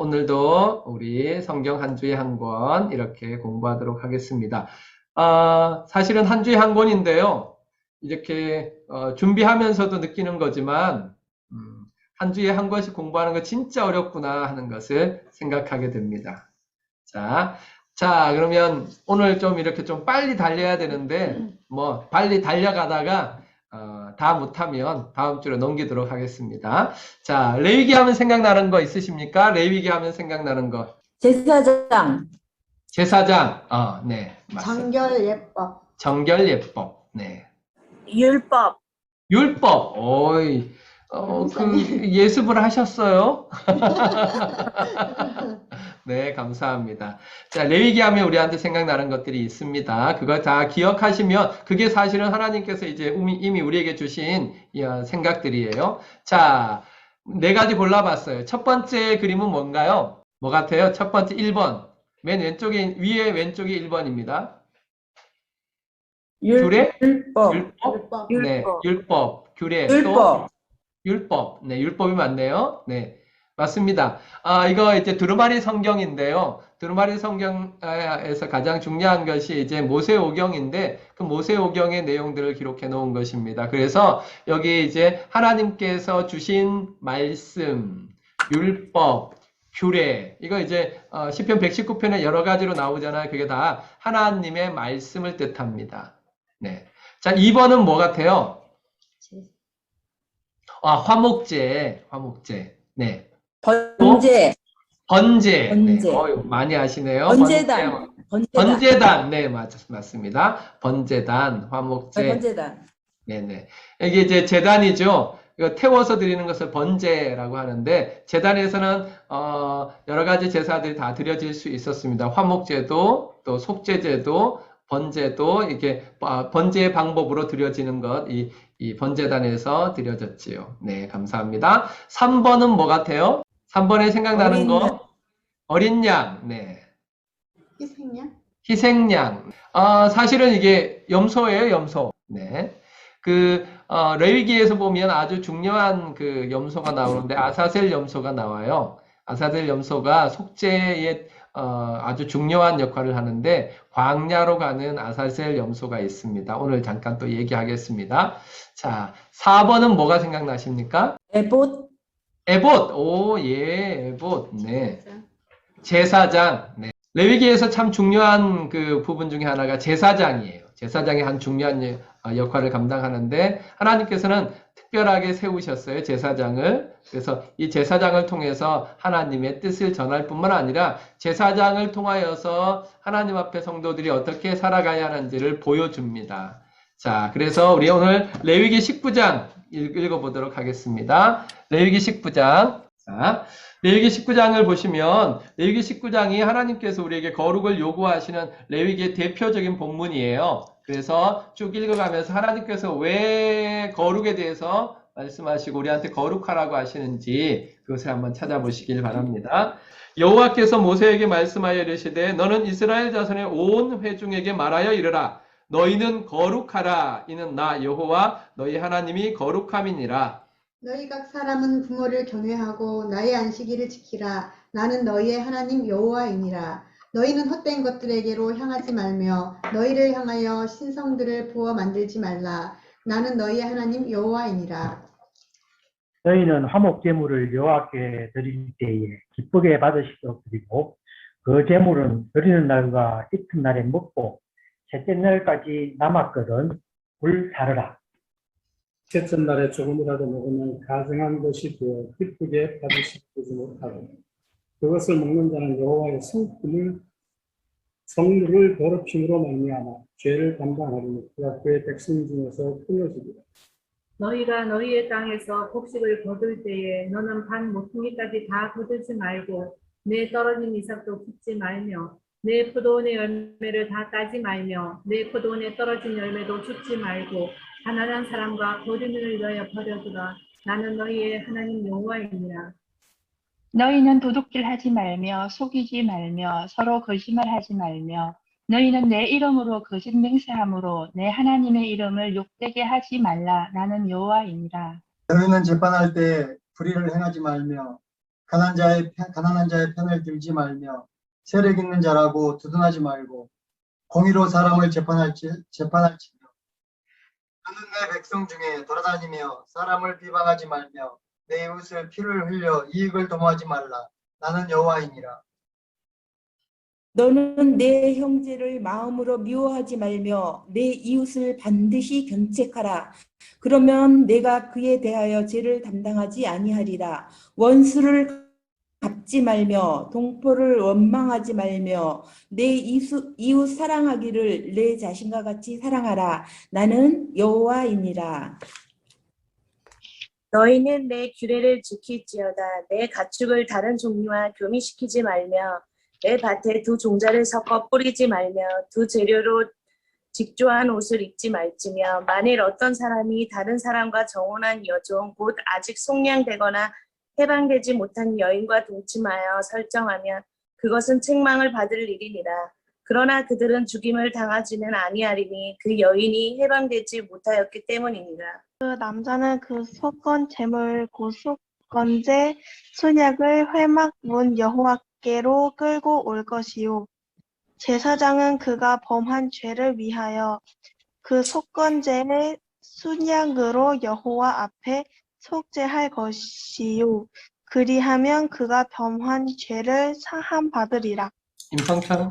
오늘도 우리 성경 한 주에 한 권 이렇게 공부하도록 하겠습니다. 사실은 한 주에 한 권인데요. 이렇게 준비하면서도 느끼는 거지만 한 주에 한 권씩 공부하는 거 진짜 어렵구나 하는 것을 생각하게 됩니다. 자, 그러면 오늘 좀 이렇게 좀 빨리 달려야 되는데 뭐 빨리 달려가다가 다 못하면 다음 주로 넘기도록 하겠습니다. 자, 레위기 하면 생각나는 거 있으십니까? 레위기 하면 생각나는 거. 제사장. 제사장. 네, 맞습니다. 정결예법. 정결예법. 네. 율법. 율법. 오이. 예습을 하셨어요? 네, 감사합니다. 자, 레위기 하면 우리한테 생각나는 것들이 있습니다. 그거 다 기억하시면 그게 사실은 하나님께서 이제 이미 우리에게 주신 생각들이에요. 자, 네 가지 골라봤어요. 첫 번째 그림은 뭔가요? 뭐 같아요? 첫 번째 1번. 맨 왼쪽에, 위에 왼쪽이 1번입니다. 규례? 율법. 율법? 네, 율법. 규례. 율법. 또 율법. 네, 율법이 맞네요. 네, 맞습니다. 이거 이제 두루마리 성경인데요. 두루마리 성경에서 가장 중요한 것이 이제 모세오경인데 그 모세오경의 내용들을 기록해 놓은 것입니다. 그래서 여기 이제 하나님께서 주신 말씀, 율법, 규례, 이거 이제 시편 119편에 여러 가지로 나오잖아요. 그게 다 하나님의 말씀을 뜻합니다. 네. 자, 2번은 뭐 같아요? 화목제. 네. 번제. 번제. 네. 번제. 많이 아시네요. 번제단. 번제단. 네, 맞습니다. 번제단, 화목제. 번제단. 네네. 이게 이제 제단이죠. 이거 태워서 드리는 것을 번제라고 하는데, 제단에서는, 여러 가지 제사들이 다 드려질 수 있었습니다. 화목제도, 또 속죄제도, 번제도, 이렇게, 번제의 방법으로 드려지는 것, 이 번제단에서 드려졌지요. 네, 감사합니다. 3번은 뭐 같아요? 3번에 생각나는 거? 어린 양. 네. 희생양? 희생양. 사실은 이게 염소예요, 염소. 네. 레위기에서 보면 아주 중요한 그 염소가 나오는데 아사셀 염소가 나와요. 아사셀 염소가 속죄에 아주 중요한 역할을 하는데 광야로 가는 아사셀 염소가 있습니다. 오늘 잠깐 또 얘기하겠습니다. 자, 4번은 뭐가 생각나십니까? 에봇. 에봇. 오, 예, 에봇. 네. 제사장. 네. 레위기에서 참 중요한 그 부분 중에 하나가 제사장이에요. 제사장이 한 중요한 역할을 감당하는데 하나님께서는 특별하게 세우셨어요. 제사장을. 그래서 이 제사장을 통해서 하나님의 뜻을 전할 뿐만 아니라 제사장을 통하여서 하나님 앞에 성도들이 어떻게 살아가야 하는지를 보여줍니다. 자, 그래서 우리 오늘 레위기 19장 읽어보도록 하겠습니다. 레위기 19장. 자, 레위기 19장을 보시면 레위기 19장이 하나님께서 우리에게 거룩을 요구하시는 레위기의 대표적인 본문이에요. 그래서 쭉 읽어가면서 하나님께서 왜 거룩에 대해서 말씀하시고 우리한테 거룩하라고 하시는지 그것을 한번 찾아보시길 바랍니다. 여호와께서 모세에게 말씀하여 이르시되 너는 이스라엘 자손의 온 회중에게 말하여 이르라. 너희는 거룩하라. 이는 나 여호와 너희 하나님이 거룩함이니라. 너희 각 사람은 부모를 경외하고 나의 안식일을 지키라. 나는 너희의 하나님 여호와이니라. 너희는 헛된 것들에게로 향하지 말며 너희를 향하여 신성들을 부어 만들지 말라. 나는 너희의 하나님 여호와이니라. 너희는 화목 제물을 여호와께 드릴 때에 기쁘게 받으시도록 드리고 그 제물은 드리는 날과 이튿날에 먹고 셋째 날까지 남았거든 불사르라. 셋째 날에 조금이라도 먹으면 가증한 것이 되어 기쁘게 받으시지 못하고 그것을 먹는 자는 여호와의 성물을 더럽힘으로 말미암아 죄를 담당하리니 그가 그의 백성 중에서 끊어지리라. 너희가 너희의 땅에서 곡식을 거둘 때에 너는 반 모퉁이까지 다 거두지 말고 내 떨어진 이삭도 줍지 말며 내 포도원의 열매를 다 따지 말며 내 포도원에 떨어진 열매도 줍지 말고 가난한 사람과 거류민을 위하여 버려두라. 나는 너희의 하나님 여호와이니라. 너희는 도둑질하지 말며 속이지 말며 서로 거짓말하지 말며 너희는 내 이름으로 거짓 맹세함으로 내 하나님의 이름을 욕되게 하지 말라. 나는 여호와이니라. 너희는 재판할 때 불의를 행하지 말며 가난한 자의 편을 들지 말며 세력 있는 자라고 두둔하지 말고 공의로 사람을 재판할지며 너는 내 백성 중에 돌아다니며 사람을 비방하지 말며 내 이웃을 피를 흘려 이익을 도모하지 말라. 나는 여호와이니라. 너는 내 형제를 마음으로 미워하지 말며 내 이웃을 반드시 견책하라. 그러면 내가 그에 대하여 죄를 담당하지 아니하리라. 원수를 갚지 말며 동포를 원망하지 말며 내 이웃 사랑하기를 내 자신과 같이 사랑하라. 나는 여호와이니라. 너희는 내 규례를 지킬지어다. 내 가축을 다른 종류와 교미시키지 말며 내 밭에 두 종자를 섞어 뿌리지 말며 두 재료로 직조한 옷을 입지 말지며 만일 어떤 사람이 다른 사람과 정혼한 여종 곧 아직 속량되거나 해방되지 못한 여인과 동침하여 설정하면 그것은 책망을 받을 일이니라. 그러나 그들은 죽임을 당하지는 아니하리니 그 여인이 해방되지 못하였기 때문이니라. 그 남자는 그 속건 제물 곧 속건제 순약을 회막 문 여호와께로 끌고 올 것이요 제사장은 그가 범한 죄를 위하여 그 속건제의 순양으로 여호와 앞에 속죄할 것이요 그리하면 그가 범한 죄를 사함 받으리라. 임성철.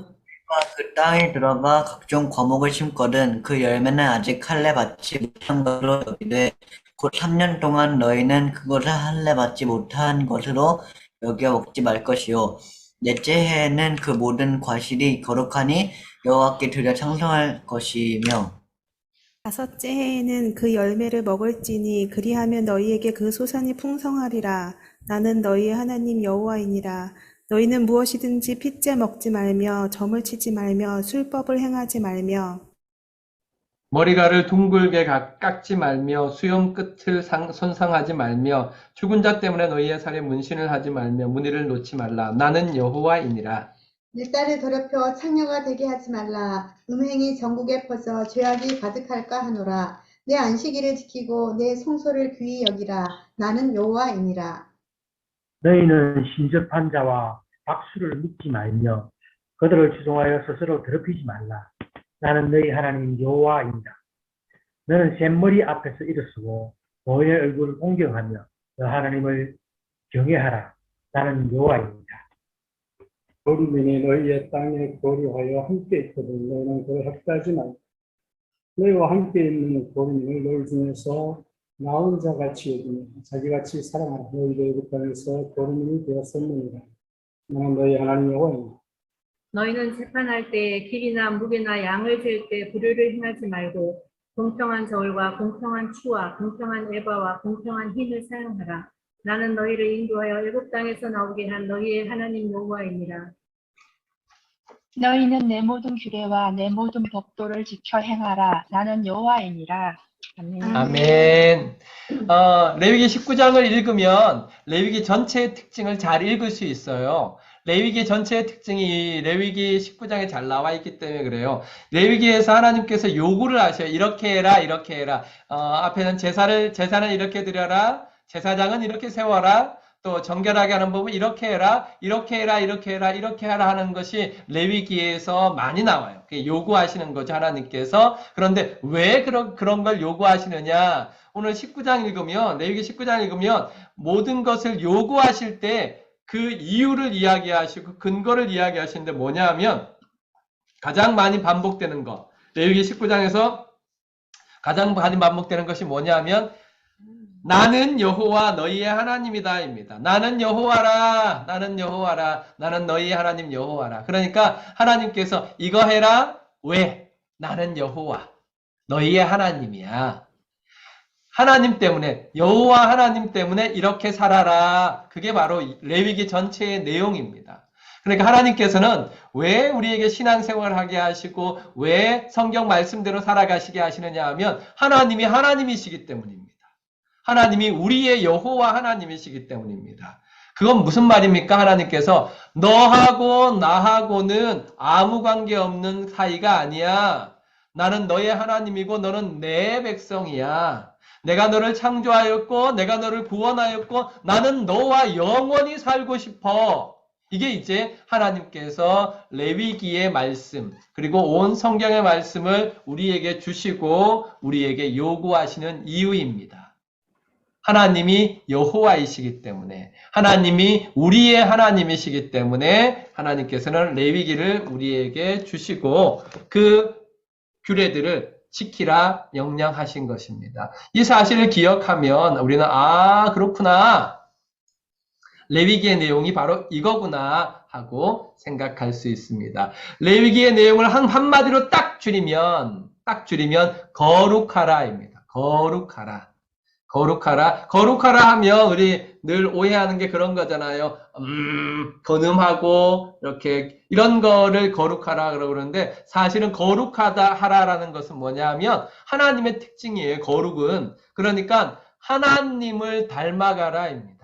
그 땅에 들어가 각종 과목을 심거든 그 열매는 아직 할례 받지 못한 것으로 여기되 곧 3년 동안 너희는 그것을 할례 받지 못한 것으로 여겨 먹지 말 것이요 넷째 해에는 그 모든 과실이 거룩하니 여호와께 드려 창성할 것이며 다섯째 해에는 그 열매를 먹을지니 그리하면 너희에게 그 소산이 풍성하리라. 나는 너희의 하나님 여호와이니라. 너희는 무엇이든지 핏째 먹지 말며 점을 치지 말며 술법을 행하지 말며 머리카락을 둥글게 깎지 말며 수염 끝을 손상하지 말며 죽은 자 때문에 너희의 살에 문신을 하지 말며 무늬를 놓지 말라. 나는 여호와이니라. 일달을 더럽혀 창녀가 되게 하지 말라. 음행이 전국에 퍼져 죄악이 가득할까 하노라. 내 안식일을 지키고 내 성소를 귀히 여기라. 나는 여호와이니라. 너희는 신접한 자와 박수를 믿지 말며 그들을 추종하여 스스로 더럽히지 말라. 나는 너희 하나님 여호와이니라. 너는 샘머리 앞에서 일어서고 너의 얼굴을 공경하며 너 하나님을 경외하라. 나는 여호와이니라. 거류민이 너희의 땅에 거류하여 함께 있거든 너희는 그를 학대하지 말고 너희와 함께 있는 거류민을 너희 중에서 나은 자같이 여기며 자기같이 사랑하라. 너희들의 그 땅에서 거류민이 되었었느니라. 나는 너희 하나님 여호와이니라. 너희는 재판할 때에 길이나 무게나 양을 잴 때 불의를 행하지 말고 공평한 저울과 공평한 추와 공평한 에바와 공평한 흰을 사용하라. 나는 너희를 인도하여 애굽 땅에서 나오게 한 너희의 하나님 여호와이니라. 너희는 내 모든 규례와 내 모든 법도를 지켜 행하라. 나는 여호와이니라. 아멘. 아멘. 레위기 19장을 읽으면 레위기 전체의 특징을 잘 읽을 수 있어요. 레위기 전체의 특징이 레위기 19장에 잘 나와 있기 때문에 그래요. 레위기에서 하나님께서 요구를 하셔요. 이렇게 해라, 이렇게 해라. 앞에는 제사는 이렇게 드려라. 제사장은 이렇게 세워라. 또 정결하게 하는 법은 이렇게 해라, 이렇게 해라, 이렇게 해라, 이렇게 하라 하는 것이 레위기에서 많이 나와요. 요구하시는 거죠, 하나님께서. 그런데 왜 그런 걸 요구하시느냐? 오늘 19장 읽으면, 레위기 19장 읽으면 모든 것을 요구하실 때 그 이유를 이야기하시고 근거를 이야기하시는데 뭐냐 하면 가장 많이 반복되는 거. 레위기 19장에서 가장 많이 반복되는 것이 뭐냐 하면 나는 여호와 너희의 하나님이다입니다. 나는 여호와라. 나는 여호와라. 나는 너희의 하나님 여호와라. 그러니까 하나님께서 이거 해라. 왜? 나는 여호와. 너희의 하나님이야. 하나님 때문에 여호와 하나님 때문에 이렇게 살아라. 그게 바로 레위기 전체의 내용입니다. 그러니까 하나님께서는 왜 우리에게 신앙생활을 하게 하시고 왜 성경 말씀대로 살아가시게 하시느냐 하면 하나님이 하나님이시기 때문입니다. 하나님이 우리의 여호와 하나님이시기 때문입니다. 그건 무슨 말입니까? 하나님께서 너하고 나하고는 아무 관계없는 사이가 아니야. 나는 너의 하나님이고 너는 내 백성이야. 내가 너를 창조하였고 내가 너를 구원하였고 나는 너와 영원히 살고 싶어. 이게 이제 하나님께서 레위기의 말씀 그리고 온 성경의 말씀을 우리에게 주시고 우리에게 요구하시는 이유입니다. 하나님이 여호와이시기 때문에 하나님이 우리의 하나님이시기 때문에 하나님께서는 레위기를 우리에게 주시고 그 규례들을 지키라 명령하신 것입니다. 이 사실을 기억하면 우리는 그렇구나. 레위기의 내용이 바로 이거구나 하고 생각할 수 있습니다. 레위기의 내용을 한마디로 딱 줄이면 거룩하라입니다. 거룩하라 하면 우리 늘 오해하는 게 그런 거잖아요. 건음하고 이렇게 이런 거를 거룩하라 그러고 그러는데 사실은 하라라는 것은 뭐냐면 하나님의 특징이에요. 거룩은. 그러니까 하나님을 닮아가라입니다.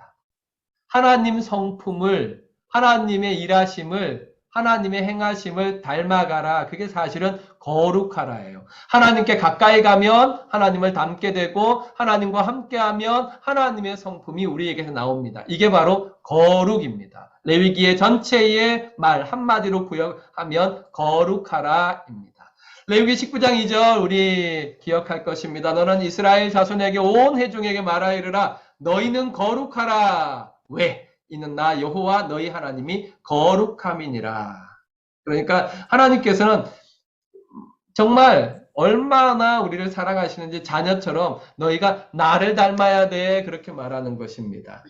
하나님 성품을, 하나님의 일하심을, 하나님의 행하심을 닮아가라. 그게 사실은 거룩하라예요. 하나님께 가까이 가면 하나님을 닮게 되고 하나님과 함께하면 하나님의 성품이 우리에게서 나옵니다. 이게 바로 거룩입니다. 레위기의 전체의 말 한마디로 구역하면 거룩하라입니다. 레위기 19장 2절 우리 기억할 것입니다. 너는 이스라엘 자손에게 온 회중에게 말하여 이르라. 너희는 거룩하라. 왜? 이는 나 여호와 너희 하나님이 거룩함이니라. 그러니까 하나님께서는 정말 얼마나 우리를 사랑하시는지 자녀처럼 너희가 나를 닮아야 돼 그렇게 말하는 것입니다.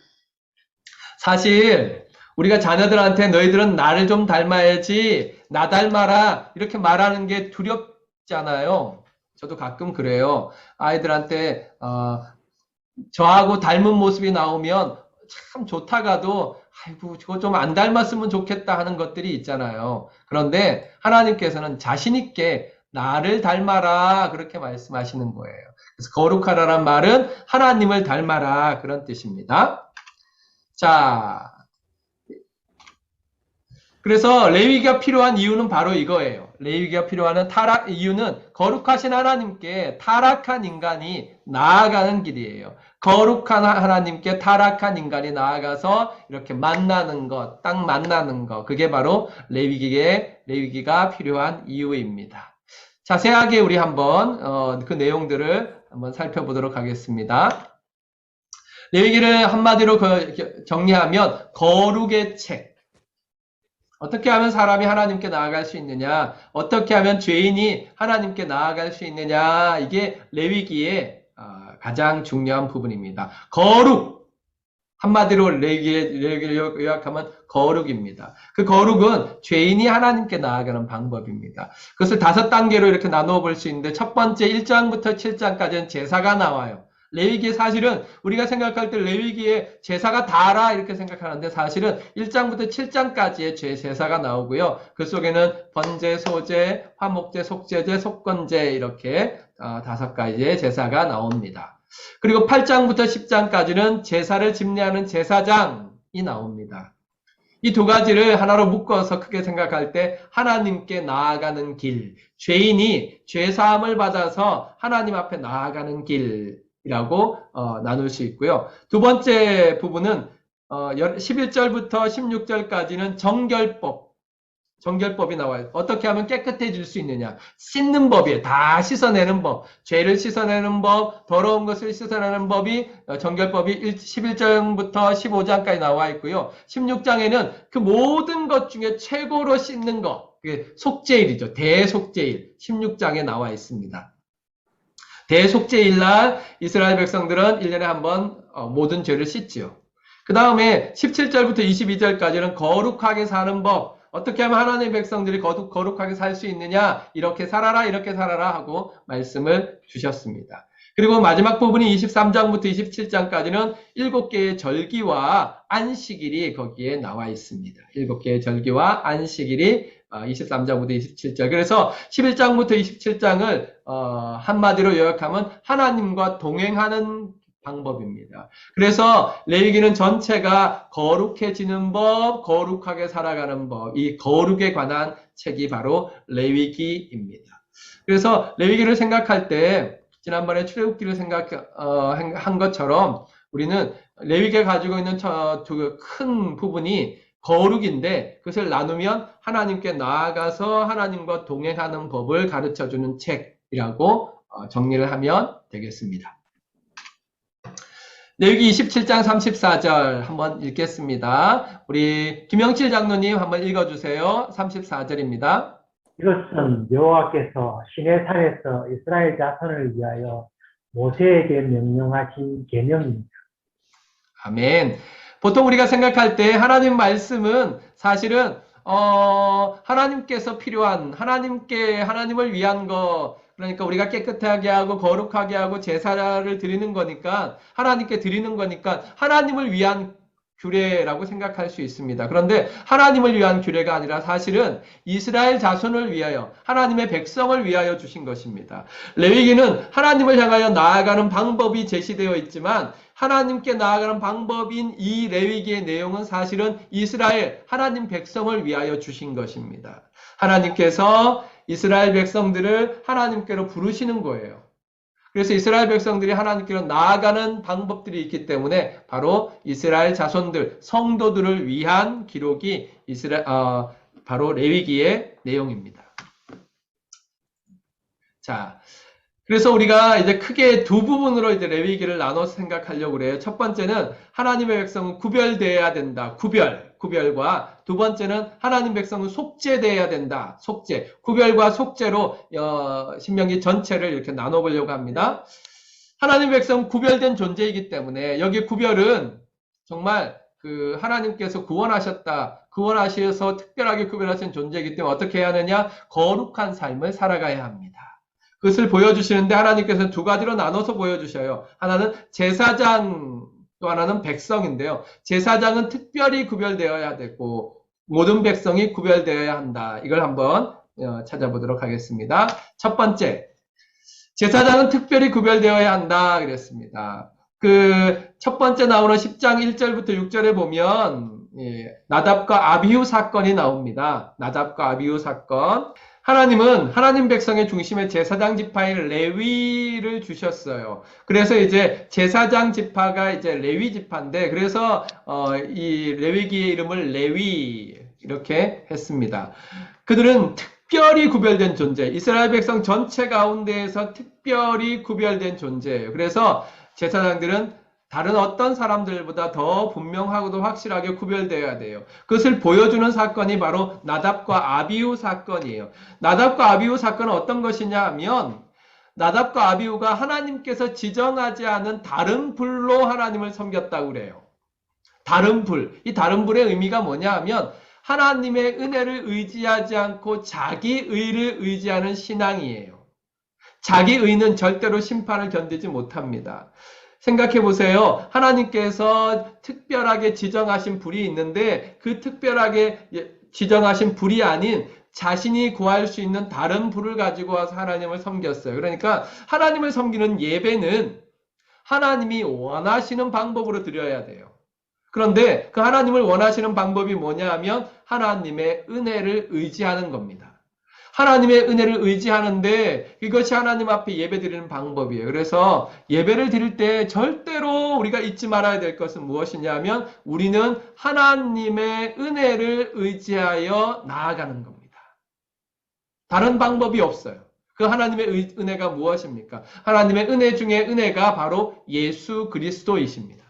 사실 우리가 자녀들한테 너희들은 나를 좀 닮아야지 나 닮아라 이렇게 말하는 게 두렵잖아요. 저도 가끔 그래요. 아이들한테 저하고 닮은 모습이 나오면 참 좋다가도 아이고 저거 좀 안 닮았으면 좋겠다 하는 것들이 있잖아요. 그런데 하나님께서는 자신 있게 나를 닮아라 그렇게 말씀하시는 거예요. 그래서 거룩하라란 말은 하나님을 닮아라 그런 뜻입니다. 자, 그래서 레위기가 필요한 이유는 바로 이거예요. 레위기가 필요한 이유는 거룩하신 하나님께 타락한 인간이 나아가는 길이에요. 거룩한 하나님께 타락한 인간이 나아가서 이렇게 만나는 것, 딱 만나는 것. 그게 바로 레위기가 필요한 이유입니다. 자세하게 우리 한번 그 내용들을 한번 살펴보도록 하겠습니다. 레위기를 한마디로 정리하면 거룩의 책. 어떻게 하면 사람이 하나님께 나아갈 수 있느냐? 어떻게 하면 죄인이 하나님께 나아갈 수 있느냐? 이게 레위기의 가장 중요한 부분입니다. 거룩! 한마디로 레위기를 요약하면 거룩입니다. 그 거룩은 죄인이 하나님께 나아가는 방법입니다. 그것을 5단계로 이렇게 나누어 볼 수 있는데 첫 번째 1장부터 7장까지는 제사가 나와요. 레위기에 사실은 우리가 생각할 때 레위기에 제사가 다라 이렇게 생각하는데 사실은 1장부터 7장까지의 제사가 나오고요. 그 속에는 번제, 소제, 화목제, 속죄제, 속건제 이렇게 5가지의 제사가 나옵니다. 그리고 8장부터 10장까지는 제사를 집례하는 제사장이 나옵니다. 이 2가지를 하나로 묶어서 크게 생각할 때 하나님께 나아가는 길, 죄인이 죄사함을 받아서 하나님 앞에 나아가는 길이라고 나눌 수 있고요. 2번째 부분은 11절부터 16절까지는 정결법이 나와요. 어떻게 하면 깨끗해질 수 있느냐. 씻는 법이에요. 다 씻어내는 법. 죄를 씻어내는 법, 더러운 것을 씻어내는 법이 정결법이 11장부터 15장까지 나와 있고요. 16장에는 그 모든 것 중에 최고로 씻는 것. 그게 속죄일이죠. 대속죄일. 16장에 나와 있습니다. 대속죄일날 이스라엘 백성들은 1년에 한 번 모든 죄를 씻지요. 그 다음에 17절부터 22절까지는 거룩하게 사는 법. 어떻게 하면 하나님의 백성들이 거룩하게 살 수 있느냐? 이렇게 살아라 하고 말씀을 주셨습니다. 그리고 마지막 부분이 23장부터 27장까지는 7개의 절기와 안식일이 거기에 나와 있습니다. 7개의 절기와 안식일이 23장부터 27절. 그래서 11장부터 27장을 한마디로 요약하면 하나님과 동행하는 방법입니다. 그래서 레위기는 전체가 거룩해지는 법, 거룩하게 살아가는 법, 이 거룩에 관한 책이 바로 레위기입니다. 그래서 레위기를 생각할 때 지난번에 출애굽기를 한 것처럼 우리는 레위기가 가지고 있는 두 큰 부분이 거룩인데 그것을 나누면 하나님께 나아가서 하나님과 동행하는 법을 가르쳐주는 책이라고 정리를 하면 되겠습니다. 레위기 27장 34절 한번 읽겠습니다. 우리 김영칠 장로님 한번 읽어주세요. 34절입니다. 이것은 여호와께서 시내산에서 이스라엘 자손을 위하여 모세에게 명령하신 계명입니다. 아멘. 보통 우리가 생각할 때 하나님 말씀은 사실은 하나님께서 필요한 하나님을 위한 거, 그러니까 우리가 깨끗하게 하고 거룩하게 하고 제사를 드리는 거니까 하나님께 드리는 거니까 하나님을 위한 규례라고 생각할 수 있습니다. 그런데 하나님을 위한 규례가 아니라 사실은 이스라엘 자손을 위하여 하나님의 백성을 위하여 주신 것입니다. 레위기는 하나님을 향하여 나아가는 방법이 제시되어 있지만 하나님께 나아가는 방법인 이 레위기의 내용은 사실은 이스라엘 하나님 백성을 위하여 주신 것입니다. 하나님께서 이스라엘 백성들을 하나님께로 부르시는 거예요. 그래서 이스라엘 백성들이 하나님께로 나아가는 방법들이 있기 때문에 바로 이스라엘 자손들, 성도들을 위한 기록이 바로 레위기의 내용입니다. 자, 그래서 우리가 이제 크게 두 부분으로 이제 레위기를 나눠서 생각하려고 그래요. 첫 번째는 하나님의 백성은 구별되어야 된다. 구별과 두 번째는 하나님 백성은 속죄되어야 된다. 속죄. 구별과 속죄로 신명기 전체를 이렇게 나눠보려고 합니다. 하나님 백성은 구별된 존재이기 때문에 여기 구별은 정말 하나님께서 구원하셔서 특별하게 구별하신 존재이기 때문에 어떻게 해야 하느냐? 거룩한 삶을 살아가야 합니다. 그것을 보여주시는데 하나님께서는 두 가지로 나눠서 보여주셔요. 하나는 제사장, 또 하나는 백성인데요. 제사장은 특별히 구별되어야 되고 모든 백성이 구별되어야 한다. 이걸 한번 찾아보도록 하겠습니다. 첫 번째, 제사장은 특별히 구별되어야 한다 그랬습니다. 첫 번째 나오는 10장 1절부터 6절에 보면 나답과 아비후 사건이 나옵니다. 나답과 아비후 사건. 하나님은 하나님 백성의 중심에 제사장 지파인 레위를 주셨어요. 그래서 이제 제사장 지파가 이제 레위 지파인데 그래서 이 레위기의 이름을 레위 이렇게 했습니다. 그들은 특별히 구별된 존재, 이스라엘 백성 전체 가운데에서 특별히 구별된 존재예요. 그래서 제사장들은 다른 어떤 사람들보다 더 분명하고도 확실하게 구별되어야 돼요. 그것을 보여주는 사건이 바로 나답과 아비후 사건이에요. 나답과 아비후 사건은 어떤 것이냐 하면 나답과 아비후가 하나님께서 지정하지 않은 다른 불로 하나님을 섬겼다고 그래요. 다른 불. 이 다른 불의 의미가 뭐냐 하면 하나님의 은혜를 의지하지 않고 자기 의를 의지하는 신앙이에요. 자기 의는 절대로 심판을 견디지 못합니다. 생각해 보세요. 하나님께서 특별하게 지정하신 불이 있는데 그 특별하게 지정하신 불이 아닌 자신이 구할 수 있는 다른 불을 가지고 와서 하나님을 섬겼어요. 그러니까 하나님을 섬기는 예배는 하나님이 원하시는 방법으로 드려야 돼요. 그런데 그 하나님을 원하시는 방법이 뭐냐 하면 하나님의 은혜를 의지하는 겁니다. 하나님의 은혜를 의지하는데 이것이 하나님 앞에 예배 드리는 방법이에요. 그래서 예배를 드릴 때 절대로 우리가 잊지 말아야 될 것은 무엇이냐 하면 우리는 하나님의 은혜를 의지하여 나아가는 겁니다. 다른 방법이 없어요. 그 하나님의 은혜가 무엇입니까? 하나님의 은혜 중에 은혜가 바로 예수 그리스도이십니다.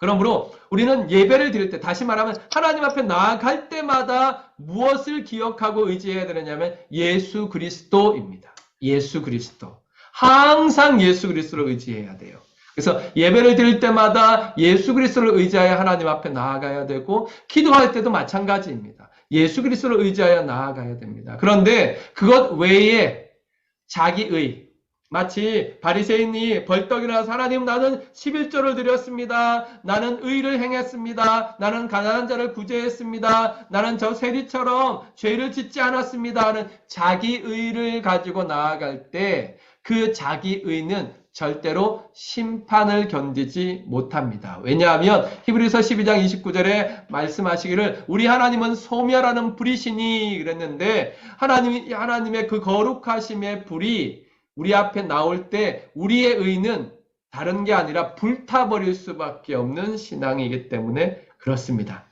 그러므로 우리는 예배를 드릴 때, 다시 말하면 하나님 앞에 나아갈 때마다 무엇을 기억하고 의지해야 되느냐면 예수 그리스도입니다. 예수 그리스도. 항상 예수 그리스도를 의지해야 돼요. 그래서 예배를 드릴 때마다 예수 그리스도를 의지하여 하나님 앞에 나아가야 되고 기도할 때도 마찬가지입니다. 예수 그리스도를 의지하여 나아가야 됩니다. 그런데 그것 외에 자기의, 마치 바리새인이 벌떡 일어나서 하나님 나는 11조를 드렸습니다. 나는 의를 행했습니다. 나는 가난한 자를 구제했습니다. 나는 저 세리처럼 죄를 짓지 않았습니다. 하는 자기의를 가지고 나아갈 때 그 자기의는 절대로 심판을 견디지 못합니다. 왜냐하면 히브리서 12장 29절에 말씀하시기를 우리 하나님은 소멸하는 불이시니 그랬는데 하나님의 그 거룩하심의 불이 우리 앞에 나올 때 우리의 의는 다른 게 아니라 불타버릴 수밖에 없는 신앙이기 때문에 그렇습니다.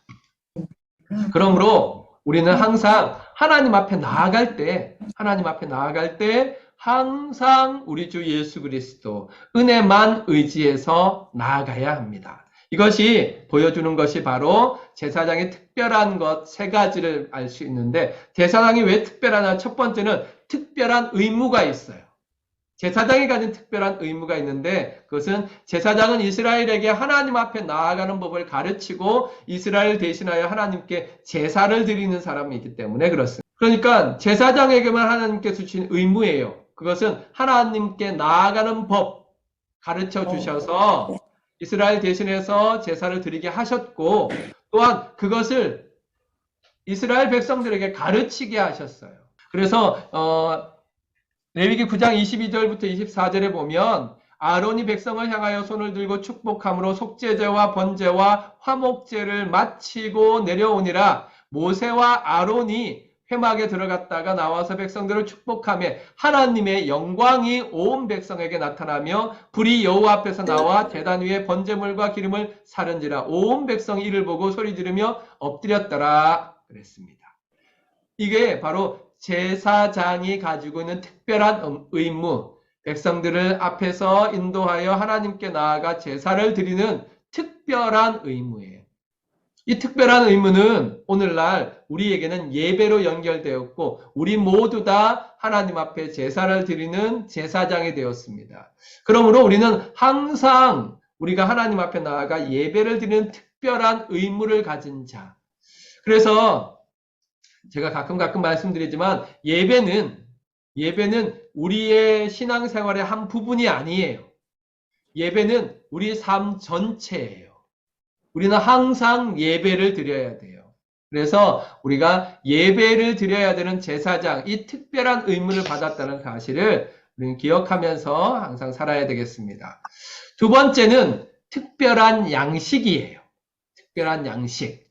그러므로 우리는 항상 하나님 앞에 나아갈 때 항상 우리 주 예수 그리스도 은혜만 의지해서 나아가야 합니다. 이것이 보여주는 것이 바로 제사장의 특별한 것 세 가지를 알 수 있는데, 제사장이 왜 특별하냐? 첫 번째는 특별한 의무가 있어요. 제사장이 가진 특별한 의무가 있는데, 그것은 제사장은 이스라엘에게 하나님 앞에 나아가는 법을 가르치고 이스라엘 대신하여 하나님께 제사를 드리는 사람이기 때문에 그렇습니다. 그러니까 제사장에게만 하나님께서 주신 의무예요. 그것은 하나님께 나아가는 법 가르쳐 주셔서 이스라엘 대신해서 제사를 드리게 하셨고, 또한 그것을 이스라엘 백성들에게 가르치게 하셨어요. 그래서 레위기 9장 22절부터 24절에 보면 아론이 백성을 향하여 손을 들고 축복함으로 속죄제와 번제와 화목제를 마치고 내려오니라. 모세와 아론이 회막에 들어갔다가 나와서 백성들을 축복하며 하나님의 영광이 온 백성에게 나타나며 불이 여호와 앞에서 나와 제단 위에 번제물과 기름을 사른지라. 온 백성이 이를 보고 소리 지르며 엎드렸더라 그랬습니다. 이게 바로 제사장이 가지고 있는 특별한 의무, 백성들을 앞에서 인도하여 하나님께 나아가 제사를 드리는 특별한 의무예요. 이 특별한 의무는 오늘날 우리에게는 예배로 연결되었고, 우리 모두 다 하나님 앞에 제사를 드리는 제사장이 되었습니다. 그러므로 우리는 항상 우리가 하나님 앞에 나아가 예배를 드리는 특별한 의무를 가진 자. 그래서 제가 가끔 말씀드리지만 예배는 우리의 신앙생활의 한 부분이 아니에요. 예배는 우리 삶 전체예요. 우리는 항상 예배를 드려야 돼요. 그래서 우리가 예배를 드려야 되는 제사장, 이 특별한 의무를 받았다는 사실을 우리는 기억하면서 항상 살아야 되겠습니다. 두 번째는 특별한 양식이에요. 특별한 양식.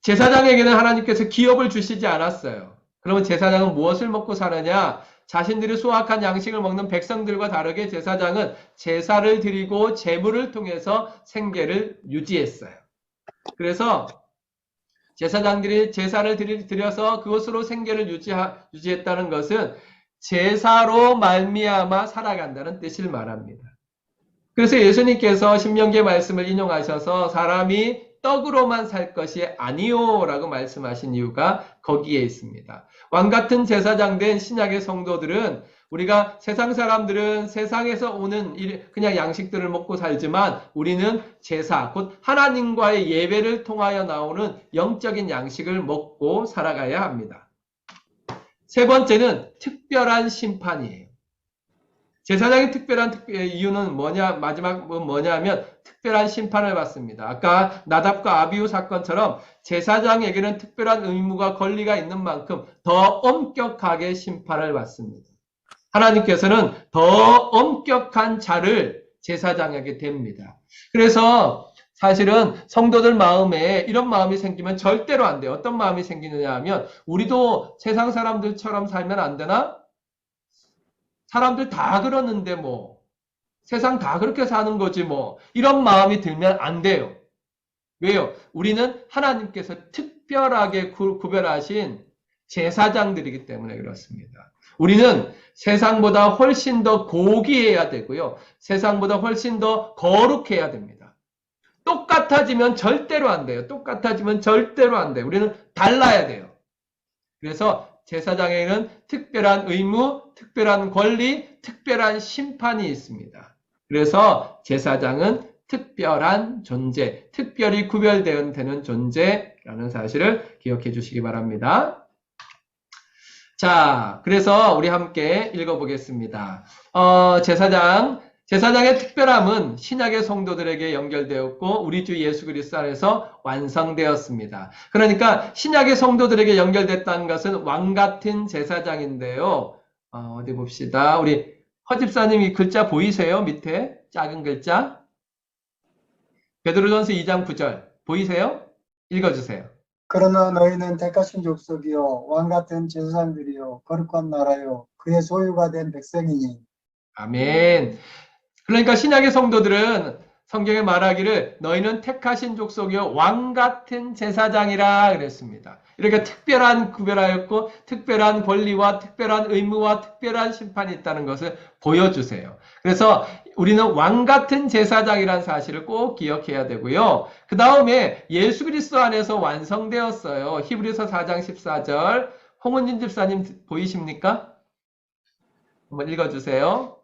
제사장에게는 하나님께서 기업을 주시지 않았어요. 그러면 제사장은 무엇을 먹고 사느냐? 자신들이 수확한 양식을 먹는 백성들과 다르게 제사장은 제사를 드리고 제물을 통해서 생계를 유지했어요. 그래서 제사장들이 제사를 드려서 그것으로 생계를 유지했다는 것은 제사로 말미암아 살아간다는 뜻을 말합니다. 그래서 예수님께서 신명기의 말씀을 인용하셔서 사람이 떡으로만 살 것이 아니요 라고 말씀하신 이유가 거기에 있습니다. 왕같은 제사장 된 신약의 성도들은, 우리가 세상 사람들은 세상에서 오는 그냥 양식들을 먹고 살지만 우리는 제사, 곧 하나님과의 예배를 통하여 나오는 영적인 양식을 먹고 살아가야 합니다. 세 번째는 특별한 심판이에요. 제사장의 특별한 이유는 마지막은 뭐냐면 특별한 심판을 받습니다. 아까 나답과 아비후 사건처럼 제사장에게는 특별한 의무가 권리가 있는 만큼 더 엄격하게 심판을 받습니다. 하나님께서는 더 엄격한 자를 제사장에게 댑니다. 그래서 사실은 성도들 마음에 이런 마음이 생기면 절대로 안 돼요. 어떤 마음이 생기느냐 하면, 우리도 세상 사람들처럼 살면 안 되나? 사람들 다 그러는데 세상 다 그렇게 사는 거지 이런 마음이 들면 안 돼요. 왜요? 우리는 하나님께서 특별하게 구별하신 제사장들이기 때문에 그렇습니다. 우리는 세상보다 훨씬 더 고귀해야 되고요. 세상보다 훨씬 더 거룩해야 됩니다. 똑같아지면 절대로 안 돼요. 똑같아지면 절대로 안 돼요. 우리는 달라야 돼요. 그래서 제사장에게는 특별한 의무, 특별한 권리, 특별한 심판이 있습니다. 그래서 제사장은 특별한 존재, 특별히 구별되는 존재라는 사실을 기억해 주시기 바랍니다. 자, 그래서 우리 함께 읽어보겠습니다. 제사장의 특별함은 신약의 성도들에게 연결되었고 우리 주 예수 그리스도 안에서 완성되었습니다. 그러니까 신약의 성도들에게 연결됐다는 것은 왕같은 제사장인데요. 어디 봅시다. 우리 허집사님 이 글자 보이세요? 밑에 작은 글자. 베드로전서 2장 9절 보이세요? 읽어주세요. 그러나 너희는 택하신 족속이요 왕 같은 제사장들이요 거룩한 나라요 그의 소유가 된 백성이니. 아멘. 그러니까 신약의 성도들은 성경에 말하기를 너희는 택하신 족속이요 왕 같은 제사장이라 그랬습니다. 이렇게 특별한 구별하였고 특별한 권리와 특별한 의무와 특별한 심판이 있다는 것을 보여주세요. 그래서 우리는 왕 같은 제사장이라는 사실을 꼭 기억해야 되고요. 그 다음에 예수 그리스도 안에서 완성되었어요. 히브리서 4장 14절 홍은진 집사님 보이십니까? 한번 읽어주세요.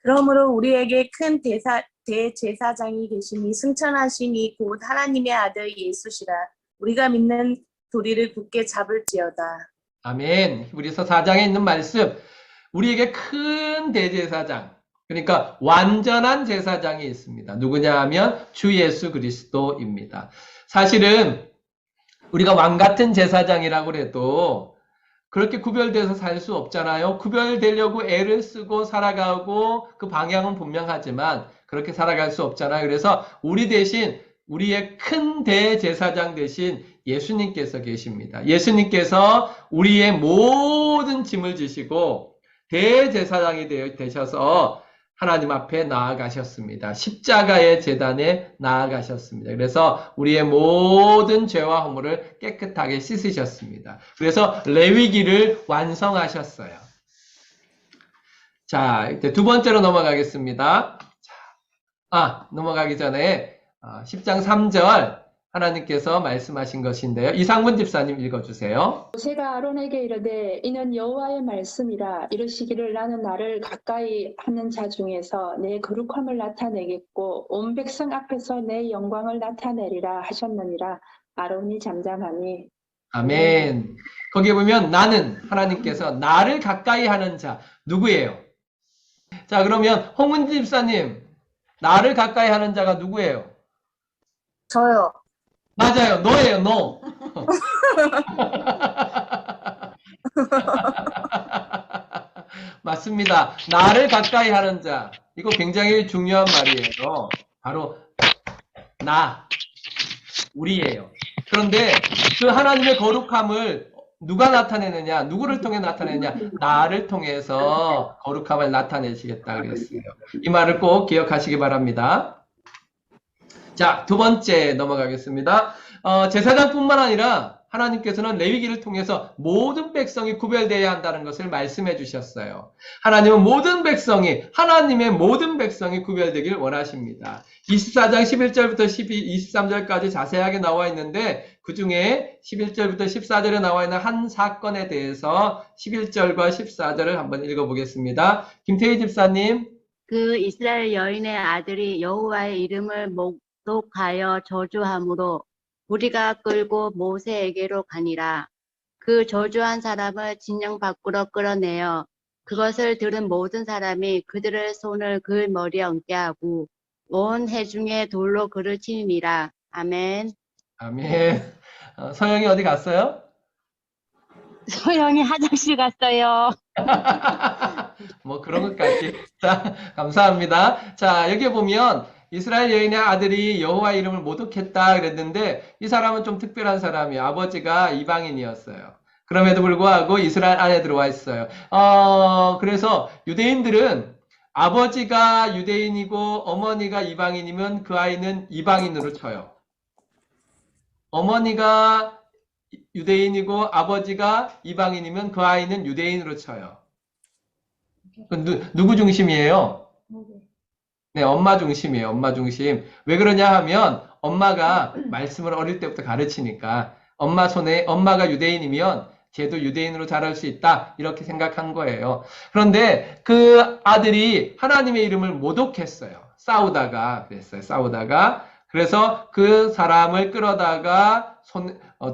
그러므로 우리에게 큰 대제사장이 계시니 승천하시니 곧 하나님의 아들 예수시라. 우리가 믿는 도리를 굳게 잡을지어다. 아멘. 히브리서 4장에 있는 말씀, 우리에게 큰 대제사장, 그러니까 완전한 제사장이 있습니다. 누구냐 하면 주 예수 그리스도입니다. 사실은 우리가 왕 같은 제사장이라고 해도 그렇게 구별돼서 살 수 없잖아요. 구별되려고 애를 쓰고 살아가고 그 방향은 분명하지만 그렇게 살아갈 수 없잖아요. 그래서 우리 대신 우리의 큰 대제사장 대신 예수님께서 계십니다. 예수님께서 우리의 모든 짐을 지시고 대제사장이 되셔서 하나님 앞에 나아가셨습니다. 십자가의 제단에 나아가셨습니다. 그래서 우리의 모든 죄와 허물을 깨끗하게 씻으셨습니다. 그래서 레위기를 완성하셨어요. 자, 이제 두 번째로 넘어가겠습니다. 넘어가기 전에 10장 3절 하나님께서 말씀하신 것인데요. 이상문 집사님 읽어주세요. 모세가 아론에게 이르되 이는 여호와의 말씀이라 이르시기를 나는 나를 가까이 하는 자 중에서 내 거룩함을 나타내겠고 온 백성 앞에서 내 영광을 나타내리라 하셨느니라. 아론이 잠잠하니. 아멘. 거기에 보면 나는 하나님께서 나를 가까이 하는 자 누구예요? 자, 그러면 홍은지 집사님 나를 가까이 하는 자가 누구예요? 저요. 맞아요. 너예요. 너. 맞습니다. 나를 가까이 하는 자. 이거 굉장히 중요한 말이에요. 바로 나, 우리예요. 그런데 그 하나님의 거룩함을 누가 나타내느냐? 누구를 통해 나타내느냐? 나를 통해서 거룩함을 나타내시겠다 그랬어요. 이 말을 꼭 기억하시기 바랍니다. 자, 두 번째 넘어가겠습니다. 제사장뿐만 아니라 하나님께서는 레위기를 통해서 모든 백성이 구별되어야 한다는 것을 말씀해 주셨어요. 하나님은 모든 백성이, 하나님의 모든 백성이 구별되길 원하십니다. 24장 11절부터 23절까지 자세하게 나와 있는데 그 중에 11절부터 14절에 나와 있는 한 사건에 대해서 11절과 14절을 한번 읽어보겠습니다. 김태희 집사님. 그 이스라엘 여인의 아들이 여호와의 이름을 목독하여 저주함으로 우리가 끌고 모세에게로 가니라. 그 저주한 사람을 진영 밖으로 끌어내어 그것을 들은 모든 사람이 그들의 손을 그 머리에 얹게 하고 온 회중에 돌로 그를 치니라. 아멘. 아멘. 서영이 어디 갔어요? 소영이 화장실 갔어요. 뭐 그런 것까지. 자, 감사합니다. 자, 여기 보면 이스라엘 여인의 아들이 여호와 이름을 모독했다 그랬는데 이 사람은 좀 특별한 사람이에요. 아버지가 이방인이었어요. 그럼에도 불구하고 이스라엘 안에 들어와 있어요. 그래서 유대인들은 아버지가 유대인이고 어머니가 이방인이면 그 아이는 이방인으로 쳐요. 어머니가 유대인이고 아버지가 이방인이면 그 아이는 유대인으로 쳐요. 누구 중심이에요? 네, 엄마 중심이에요. 엄마 중심. 왜 그러냐 하면 엄마가 말씀을 어릴 때부터 가르치니까 엄마가 유대인이면 쟤도 유대인으로 자랄 수 있다. 이렇게 생각한 거예요. 그런데 그 아들이 하나님의 이름을 모독했어요. 싸우다가. 그래서 그 사람을 끌어다가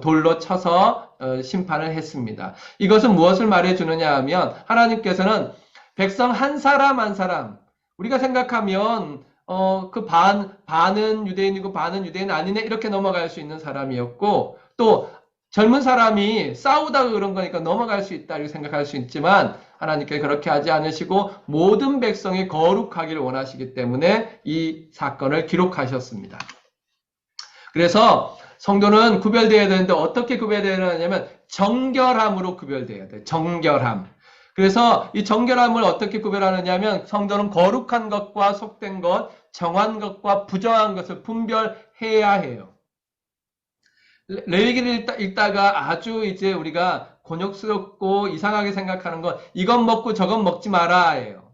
돌로 쳐서 심판을 했습니다. 이것은 무엇을 말해주느냐 하면 하나님께서는 백성 한 사람 한 사람 우리가 생각하면 그 반은 유대인이고 반은 유대인 아니네 이렇게 넘어갈 수 있는 사람이었고 또 젊은 사람이 싸우다가 그런 거니까 넘어갈 수 있다 이렇게 생각할 수 있지만 하나님께 그렇게 하지 않으시고 모든 백성이 거룩하기를 원하시기 때문에 이 사건을 기록하셨습니다. 그래서 성도는 구별되어야 되는데 어떻게 구별되어야 하냐면 정결함으로 구별되어야 돼. 정결함. 그래서 이 정결함을 어떻게 구별하느냐면 성도는 거룩한 것과 속된 것, 정한 것과 부정한 것을 분별해야 해요. 레위기를 읽다가 아주 이제 우리가 곤욕스럽고 이상하게 생각하는 건 이건 먹고 저건 먹지 마라예요.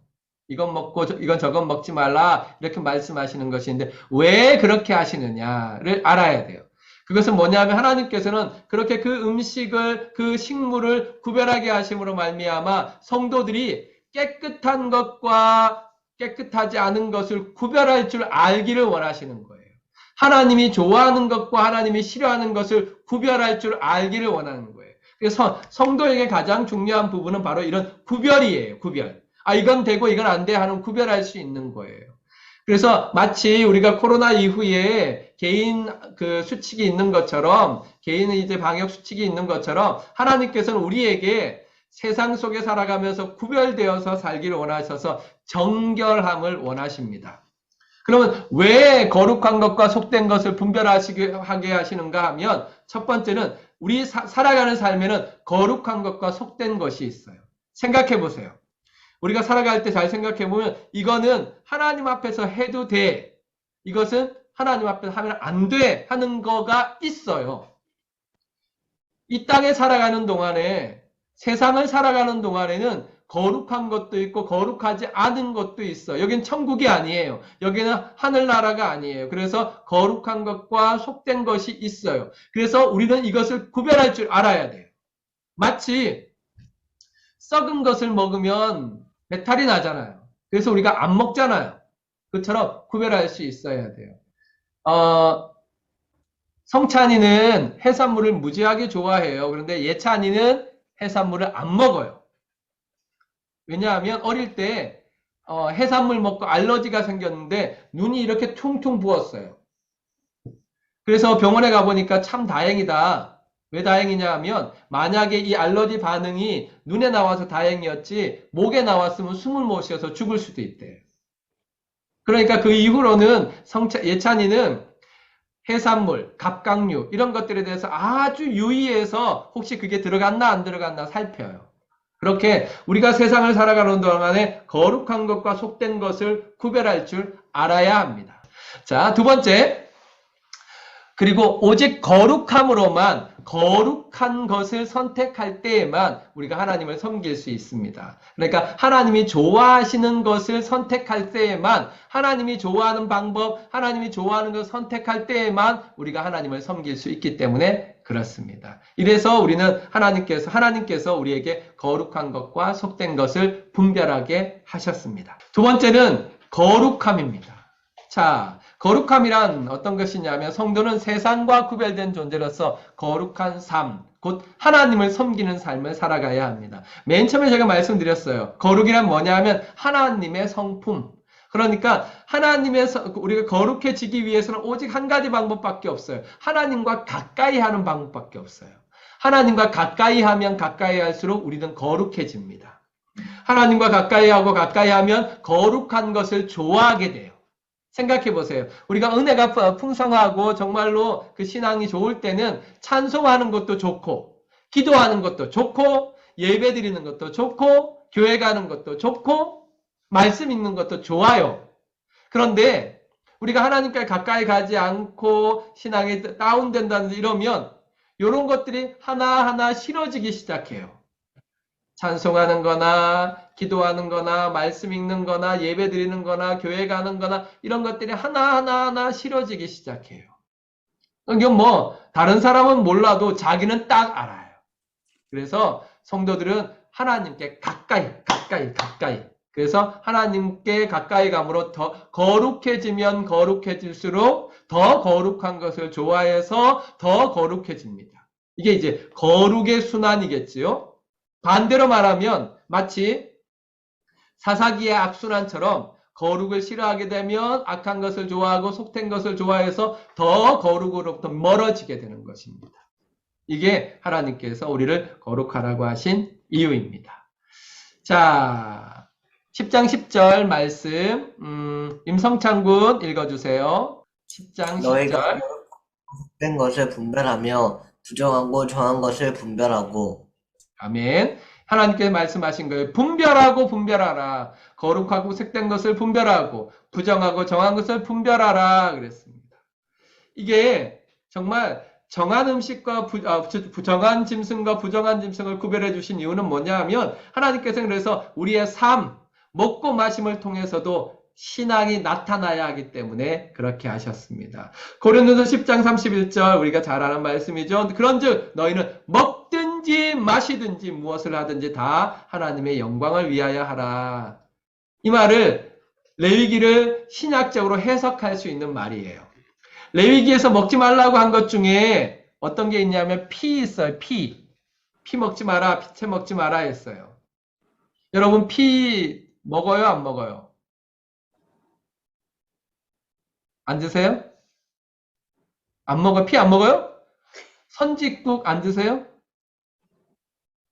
이건 먹고 이건 저건 먹지 말라 이렇게 말씀하시는 것인데 왜 그렇게 하시느냐를 알아야 돼요. 그것은 뭐냐면 하나님께서는 그렇게 그 음식을 그 식물을 구별하게 하심으로 말미암아 성도들이 깨끗한 것과 깨끗하지 않은 것을 구별할 줄 알기를 원하시는 거예요. 하나님이 좋아하는 것과 하나님이 싫어하는 것을 구별할 줄 알기를 원하는 거예요. 그래서 성도에게 가장 중요한 부분은 바로 이런 구별이에요. 구별. 아, 이건 되고 이건 안 돼 하는 구별할 수 있는 거예요. 그래서 마치 우리가 코로나 이후에 개인 그 수칙이 있는 것처럼 개인의 이제 방역 수칙이 있는 것처럼 하나님께서는 우리에게 세상 속에 살아가면서 구별되어서 살기를 원하셔서 정결함을 원하십니다. 그러면 왜 거룩한 것과 속된 것을 분별하게 하시는가 하면 첫 번째는 우리 살아가는 삶에는 거룩한 것과 속된 것이 있어요. 생각해 보세요. 우리가 살아갈 때 잘 생각해 보면 이거는 하나님 앞에서 해도 돼. 이것은 하나님 앞에서 하면 안 돼 하는 거가 있어요. 이 땅에 살아가는 동안에 세상을 살아가는 동안에는 거룩한 것도 있고 거룩하지 않은 것도 있어. 여긴 천국이 아니에요. 여기는 하늘나라가 아니에요. 그래서 거룩한 것과 속된 것이 있어요. 그래서 우리는 이것을 구별할 줄 알아야 돼요. 마치 썩은 것을 먹으면 배탈이 나잖아요. 그래서 우리가 안 먹잖아요. 그처럼 구별할 수 있어야 돼요. 성찬이는 해산물을 무지하게 좋아해요. 그런데 예찬이는 해산물을 안 먹어요. 왜냐하면 어릴 때 해산물 먹고 알러지가 생겼는데 눈이 이렇게 퉁퉁 부었어요. 그래서 병원에 가보니까 참 다행이다. 왜 다행이냐 하면 만약에 이 알러지 반응이 눈에 나와서 다행이었지 목에 나왔으면 숨을 못 쉬어서 죽을 수도 있대요. 그러니까 그 이후로는 예찬이는 해산물, 갑각류 이런 것들에 대해서 아주 유의해서 혹시 그게 들어갔나 안 들어갔나 살펴요. 그렇게 우리가 세상을 살아가는 동안에 거룩한 것과 속된 것을 구별할 줄 알아야 합니다. 자, 두 번째. 그리고 오직 거룩함으로만 거룩한 것을 선택할 때에만 우리가 하나님을 섬길 수 있습니다. 그러니까 하나님이 좋아하시는 것을 선택할 때에만 하나님이 좋아하는 방법, 하나님이 좋아하는 것을 선택할 때에만 우리가 하나님을 섬길 수 있기 때문에 그렇습니다. 이래서 우리는 하나님께서 우리에게 거룩한 것과 속된 것을 분별하게 하셨습니다. 두 번째는 거룩함입니다. 자, 거룩함이란 어떤 것이냐면 성도는 세상과 구별된 존재로서 거룩한 삶, 곧 하나님을 섬기는 삶을 살아가야 합니다. 맨 처음에 제가 말씀드렸어요. 거룩이란 뭐냐 하면 하나님의 성품. 그러니까 우리가 거룩해지기 위해서는 오직 한 가지 방법밖에 없어요. 하나님과 가까이 하는 방법밖에 없어요. 하나님과 가까이 하면 가까이 할수록 우리는 거룩해집니다. 하나님과 가까이 하고 가까이 하면 거룩한 것을 좋아하게 돼요. 생각해 보세요. 우리가 은혜가 풍성하고 정말로 그 신앙이 좋을 때는 찬송하는 것도 좋고, 기도하는 것도 좋고, 예배 드리는 것도 좋고, 교회 가는 것도 좋고, 말씀 읽는 것도 좋아요. 그런데 우리가 하나님께 가까이 가지 않고 신앙이 다운된다든지 이러면 이런 것들이 하나하나 싫어지기 시작해요. 찬송하는 거나 기도하는 거나 말씀 읽는 거나 예배 드리는 거나 교회 가는 거나 이런 것들이 하나하나 싫어지기 시작해요. 이건 뭐 다른 사람은 몰라도 자기는 딱 알아요. 그래서 성도들은 하나님께 가까이. 그래서 하나님께 가까이 감으로 더 거룩해지면 거룩해질수록 더 거룩한 것을 좋아해서 더 거룩해집니다. 이게 이제 거룩의 순환이겠지요. 반대로 말하면 마치 사사기의 악순환처럼 거룩을 싫어하게 되면 악한 것을 좋아하고 속된 것을 좋아해서 더 거룩으로부터 멀어지게 되는 것입니다. 이게 하나님께서 우리를 거룩하라고 하신 이유입니다. 자, 10장 10절 말씀 임성찬 군 읽어주세요. 10장 10절. 된 것을 분별하며 부정하고 정한 것을 분별하고. 아멘. 하나님께서 말씀하신 거예요. 분별하고 분별하라. 거룩하고 색된 것을 분별하고 부정하고 정한 것을 분별하라 그랬습니다. 이게 정말 정한 음식과 부정한 짐승과 부정한 짐승을 구별해 주신 이유는 뭐냐 하면 하나님께서 그래서 우리의 삶, 먹고 마심을 통해서도 신앙이 나타나야 하기 때문에 그렇게 하셨습니다. 고린도서 10장 31절 우리가 잘 아는 말씀이죠. 그런즉 너희는 먹든지 마시든지 무엇을 하든지 다 하나님의 영광을 위하여 하라. 이 말을 레위기를 신약적으로 해석할 수 있는 말이에요. 레위기에서 먹지 말라고 한 것 중에 어떤 게 있냐면 피 있어요. 피 먹지 마라, 피채 먹지 마라 했어요. 여러분 피 먹어요, 안 먹어요? 안 드세요? 안 먹어요? 피 안 먹어요? 선지국 안 드세요?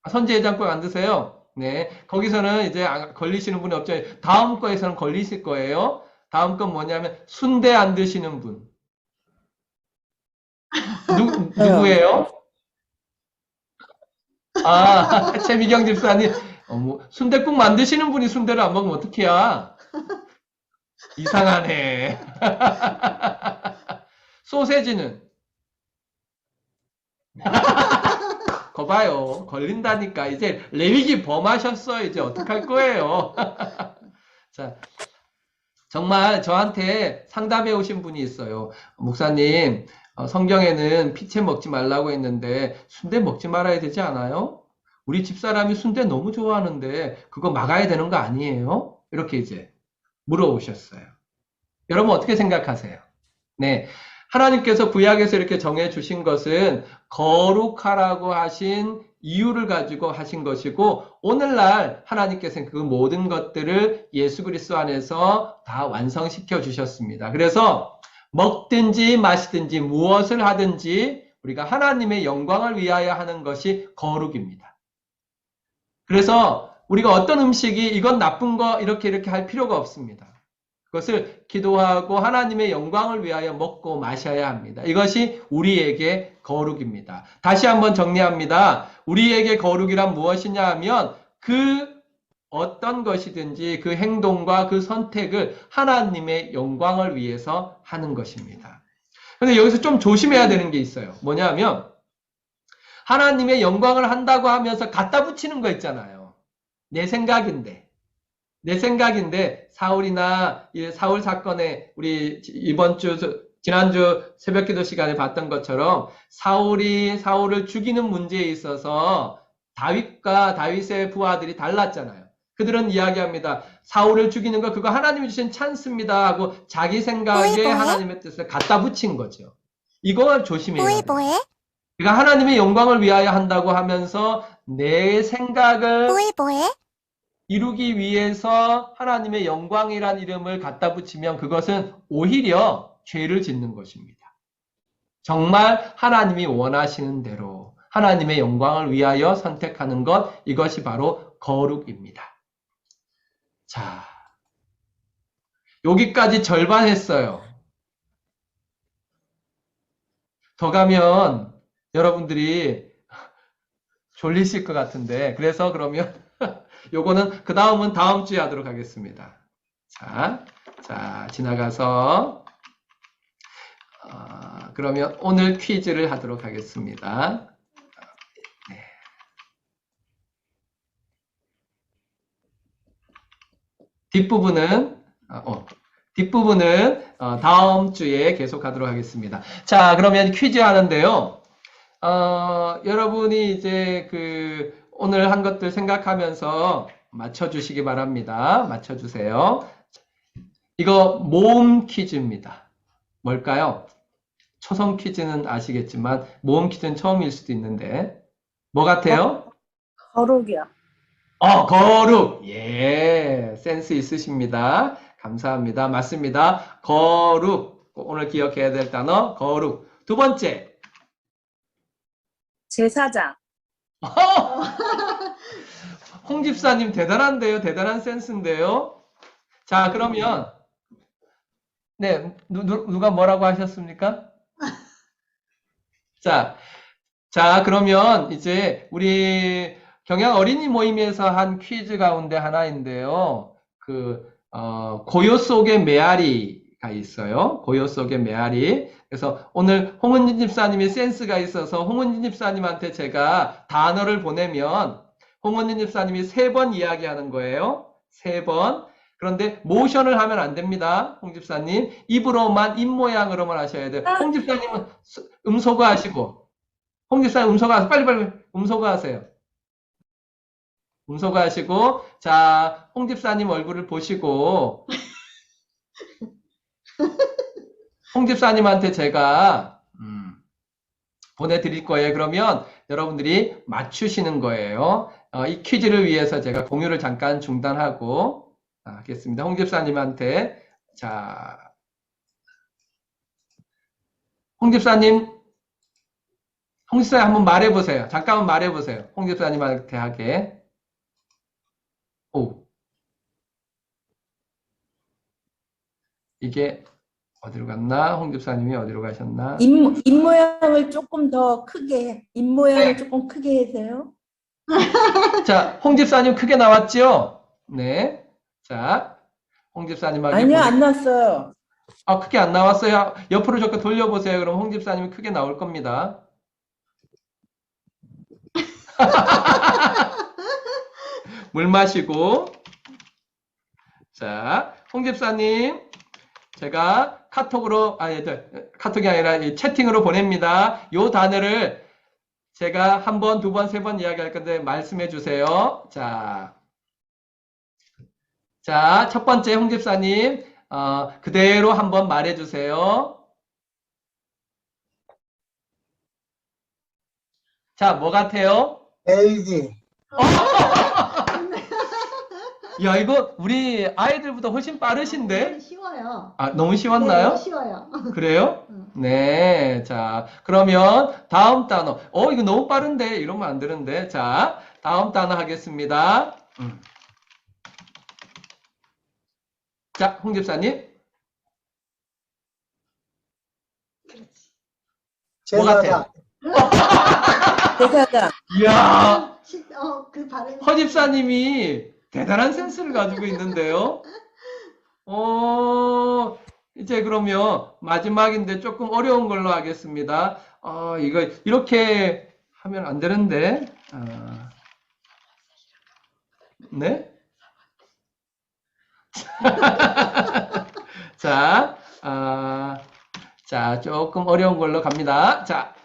선지해장국 안 드세요? 네. 거기서는 이제 걸리시는 분이 없죠. 다음 거에서는 걸리실 거예요. 다음 건 뭐냐면 순대 안 드시는 분. 누구예요? 아, 최미경 집사님. 순대국 만드시는 분이 순대를 안 먹으면 어떡해야? 이상하네. 소세지는? 거 봐요. 걸린다니까. 이제 레위기 범하셨어요. 이제 어떡할 거예요. 자, 정말 저한테 상담해 오신 분이 있어요. 목사님, 성경에는 피채 먹지 말라고 했는데 순대 먹지 말아야 되지 않아요? 우리 집사람이 순대 너무 좋아하는데 그거 막아야 되는 거 아니에요? 이렇게 이제 물어오셨어요. 여러분 어떻게 생각하세요? 네. 하나님께서 구약에서 이렇게 정해 주신 것은 거룩하라고 하신 이유를 가지고 하신 것이고 오늘날 하나님께서는 그 모든 것들을 예수 그리스도 안에서 다 완성시켜 주셨습니다. 그래서 먹든지 마시든지 무엇을 하든지 우리가 하나님의 영광을 위하여 하는 것이 거룩입니다. 그래서 우리가 어떤 음식이 이건 나쁜 거 이렇게 할 필요가 없습니다. 그것을 기도하고 하나님의 영광을 위하여 먹고 마셔야 합니다. 이것이 우리에게 거룩입니다. 다시 한번 정리합니다. 우리에게 거룩이란 무엇이냐 하면 그 어떤 것이든지 그 행동과 그 선택을 하나님의 영광을 위해서 하는 것입니다. 그런데 여기서 좀 조심해야 되는 게 있어요. 뭐냐면 하나님의 영광을 한다고 하면서 갖다 붙이는 거 있잖아요. 내 생각인데 사울이나 사울 사건에 우리 지난주 새벽기도 시간에 봤던 것처럼 사울을 죽이는 문제에 있어서 다윗과 다윗의 부하들이 달랐잖아요. 그들은 이야기합니다. 사울을 죽이는 거 그거 하나님이 주신 찬스입니다 하고 자기 생각에 하나님의 뜻을 갖다 붙인 거죠. 이걸 조심해야 돼요. 그러니까 하나님의 영광을 위하여 한다고 하면서 내 생각을 이루기 위해서 하나님의 영광이란 이름을 갖다 붙이면 그것은 오히려 죄를 짓는 것입니다. 정말 하나님이 원하시는 대로 하나님의 영광을 위하여 선택하는 것, 이것이 바로 거룩입니다. 자, 여기까지 절반 했어요. 더 가면 여러분들이 졸리실 것 같은데, 그래서 그러면 요거는 그 다음은 다음 주에 하도록 하겠습니다. 자, 지나가서 그러면 오늘 퀴즈를 하도록 하겠습니다. 네. 뒷부분은 다음 주에 계속하도록 하겠습니다. 자, 그러면 퀴즈 하는데요. 여러분이 이제 오늘 한 것들 생각하면서 맞춰주시기 바랍니다. 맞춰주세요. 이거 모음 퀴즈입니다. 뭘까요? 초성 퀴즈는 아시겠지만 모음 퀴즈는 처음일 수도 있는데 뭐 같아요? 거룩이요. 거룩. 예, 센스 있으십니다. 감사합니다. 맞습니다. 거룩. 오늘 기억해야 될 단어 거룩. 두 번째. 제사장. 홍 집사님 대단한데요. 대단한 센스인데요. 자, 그러면 네, 누가 뭐라고 하셨습니까? 자, 그러면 이제 우리 경양 어린이 모임에서 한 퀴즈 가운데 하나인데요. 고요 속의 메아리가 있어요. 고요 속의 메아리. 그래서 오늘 홍은진 집사님이 센스가 있어서 홍은진 집사님한테 제가 단어를 보내면 홍은진 집사님이 3번 이야기하는 거예요. 3번. 그런데 모션을 하면 안 됩니다. 홍 집사님. 입으로만, 입 모양으로만 하셔야 돼요. 홍 집사님은 음소거 하시고. 홍 집사님 음소거 하세요. 빨리 음소거 하세요. 음소거 하시고. 자, 홍 집사님 얼굴을 보시고. 홍 집사님한테 제가 보내드릴 거예요. 그러면 여러분들이 맞추시는 거예요. 이 퀴즈를 위해서 제가 공유를 잠깐 중단하고 하겠습니다. 홍 집사님한테. 자, 홍 집사님 한번 말해보세요. 잠깐만 말해보세요. 홍 집사님한테 하게. 이게 어디로 갔나? 홍 집사님이 어디로 가셨나? 입 모양을 조금 더 크게, 입 모양을 조금 크게 해서요. 자, 홍 집사님 크게 나왔죠? 네. 자, 홍 집사님하게. 아니요, 안 나왔어요. 크게 안 나왔어요. 옆으로 조금 돌려보세요. 그럼 홍 집사님이 크게 나올 겁니다. 물 마시고. 자, 홍 집사님, 제가 카톡으로, 카톡이 아니라 이 채팅으로 보냅니다. 요 단어를 제가 1번, 2번, 3번 이야기할 건데 말씀해 주세요. 자, 첫 번째 홍 집사님, 그대로 한번 말해 주세요. 자, 뭐 같아요? LG. 야, 이거 우리 아이들보다 훨씬 빠르신데? 쉬워요. 너무 쉬웠나요? 네, 쉬워요. 그래요? 네. 자, 그러면 다음 단어. 이거 너무 빠른데? 이러면 안 되는데. 자, 다음 단어 하겠습니다. 자, 홍 집사님. 뭐 같아요? 제사장. 이야, 그 발음. 허 집사님이 대단한 센스를 가지고 있는데요. 이제 그러면 마지막인데 조금 어려운 걸로 하겠습니다. 이거 이렇게 하면 안 되는데. 네? 자, 자, 조금 어려운 걸로 갑니다. 자.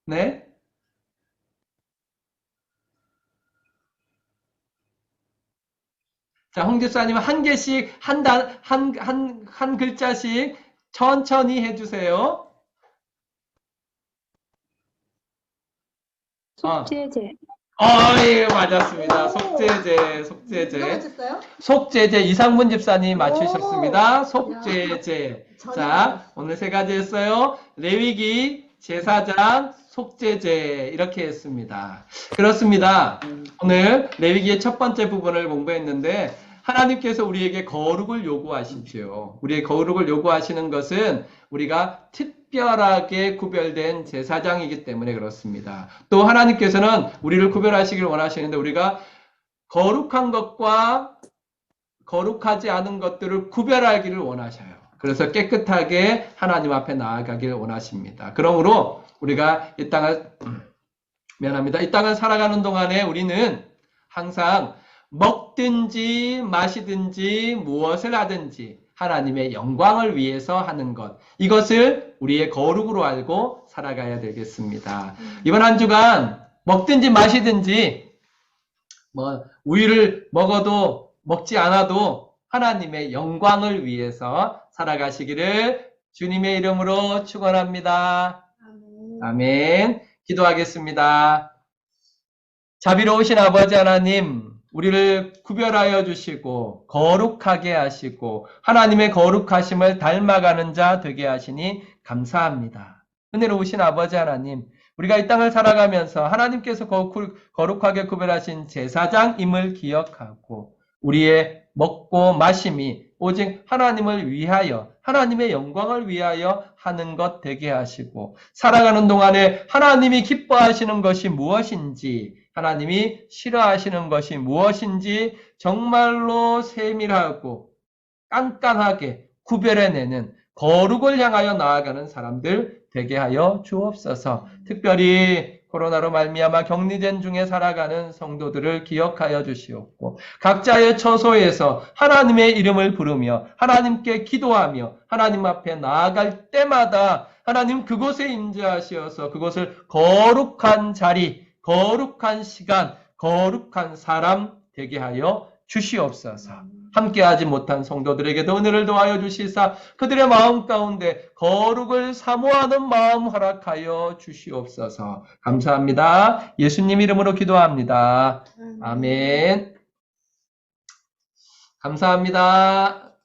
네? 자, 홍 집사님 한 개씩, 한 글자씩 천천히 해주세요. 속죄제. 예, 맞았습니다. 속죄제. 누가 맞췄어요? 속죄제, 이상문 집사님 맞추셨습니다. 속죄제. 전혀 자, 오늘 3가지 했어요. 레위기, 제사장, 속죄제 이렇게 했습니다. 그렇습니다. 오늘 레위기의 첫 번째 부분을 공부했는데 하나님께서 우리에게 거룩을 요구하십시오. 우리의 거룩을 요구하시는 것은 우리가 특별하게 구별된 제사장이기 때문에 그렇습니다. 또 하나님께서는 우리를 구별하시길 원하시는데 우리가 거룩한 것과 거룩하지 않은 것들을 구별하기를 원하셔요. 그래서 깨끗하게 하나님 앞에 나아가길 원하십니다. 그러므로 우리가 이 땅을 살아가는 동안에 우리는 항상 먹든지 마시든지 무엇을 하든지 하나님의 영광을 위해서 하는 것, 이것을 우리의 거룩으로 알고 살아가야 되겠습니다. 이번 한 주간 먹든지 마시든지 우유를 먹어도 먹지 않아도 하나님의 영광을 위해서 살아가시기를 주님의 이름으로 축원합니다. 아멘. 기도하겠습니다. 자비로우신 아버지 하나님, 우리를 구별하여 주시고 거룩하게 하시고 하나님의 거룩하심을 닮아가는 자 되게 하시니 감사합니다. 은혜로우신 아버지 하나님, 우리가 이 땅을 살아가면서 하나님께서 거룩하게 구별하신 제사장임을 기억하고 우리의 먹고 마심이 오직 하나님을 위하여, 하나님의 영광을 위하여 하는 것 되게 하시고, 살아가는 동안에 하나님이 기뻐하시는 것이 무엇인지, 하나님이 싫어하시는 것이 무엇인지 정말로 세밀하고 깐깐하게 구별해내는 거룩을 향하여 나아가는 사람들 되게 하여 주옵소서. 특별히 코로나로 말미암아 격리된 중에 살아가는 성도들을 기억하여 주시옵고, 각자의 처소에서 하나님의 이름을 부르며 하나님께 기도하며 하나님 앞에 나아갈 때마다 하나님 그곳에 임재하시어서 그곳을 거룩한 자리, 거룩한 시간, 거룩한 사람 되게 하여 주시옵소서. 함께하지 못한 성도들에게도 은혜를 더하여 주시사 그들의 마음 가운데 거룩을 사모하는 마음 허락하여 주시옵소서. 감사합니다. 예수님 이름으로 기도합니다. 아멘. 감사합니다.